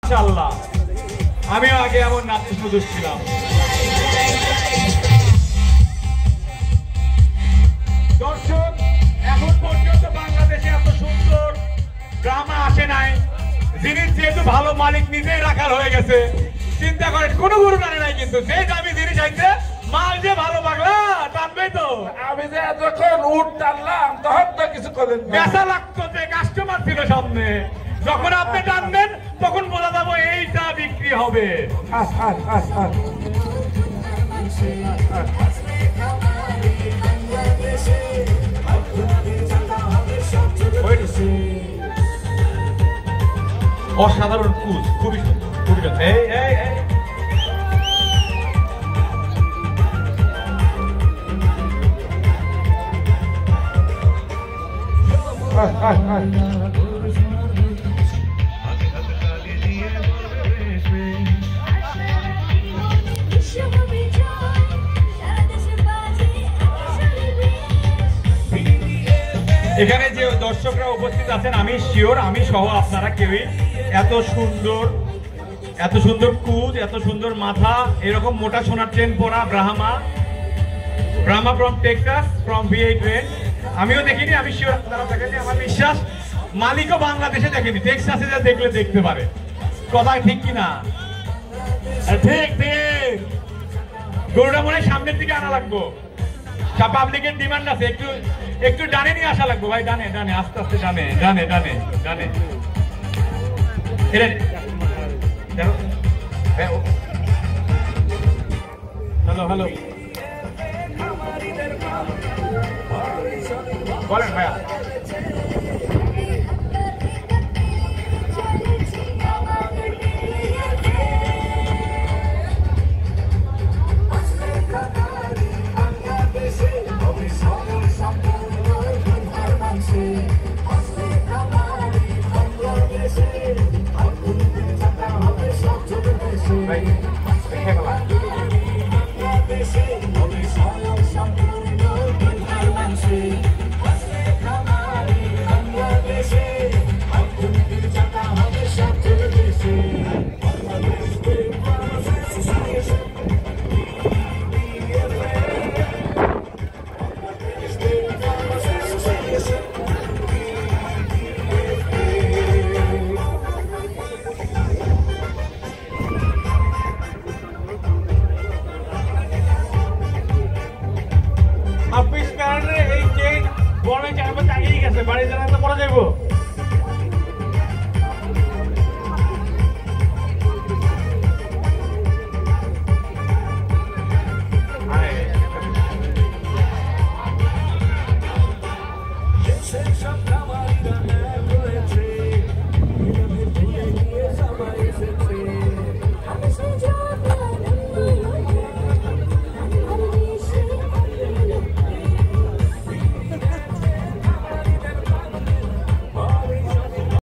ইনশাআল্লাহ আমিও আগে এমন নাচতে সুযোগ ছিলাম। দর্শক, এখন পর্যন্ত বাংলাদেশে এত সুন্দর ড্রামা আসে নাই। জিনিস যেহেতু ভালো মালিক নিজেই রাখার হয়ে গেছে, চিন্তা করেন কোনো গুরু টানে নাই, কিন্তু যে দামি জিনিস আইছে মাল যে ভালো পাগলা টানবেই তো। আমি যে যখন উঠ টানলাম তখন তো কিছু করেন বেচা লাগতো, যে কাস্টমার ছিল সামনে, যখন আপনি টানবেন তখন বোঝা যাবো এইটা বিক্রি হবে। অসাধারণ কুচ, খুবই সুন্দর, খুবই সুন্দর। এই এই এই এখানে যে দর্শকরা উপস্থিত আছেন, আমি শিওর আমি সহ আপনারা কেউই এত সুন্দর কুচ, এত সুন্দর মাথা, এরকম মোটা সোনার চেন পরা Brahma from Texas, from V8 range আমিও দেখিনি। আমি শিওর আপনারা দেখেনি, আমার বিশ্বাস মালিকও বাংলাদেশে দেখেনি, টেক্সাসে যা দেখলে দেখতে পারে। কথা ঠিক কিনা? ঠিক ঠিক। গরুটা মনে হয় সামনের দিকে আনা লাগবো, পাবলিকের ডিমান্ড আছে, একটু ডানে নিয়ে আসা লাগবে ভাই। ডানে ডানে, আস্তে আস্তে ডানে ডানে ডানে ডানে। হ্যালো হ্যালো, বলেন ভাইয়া।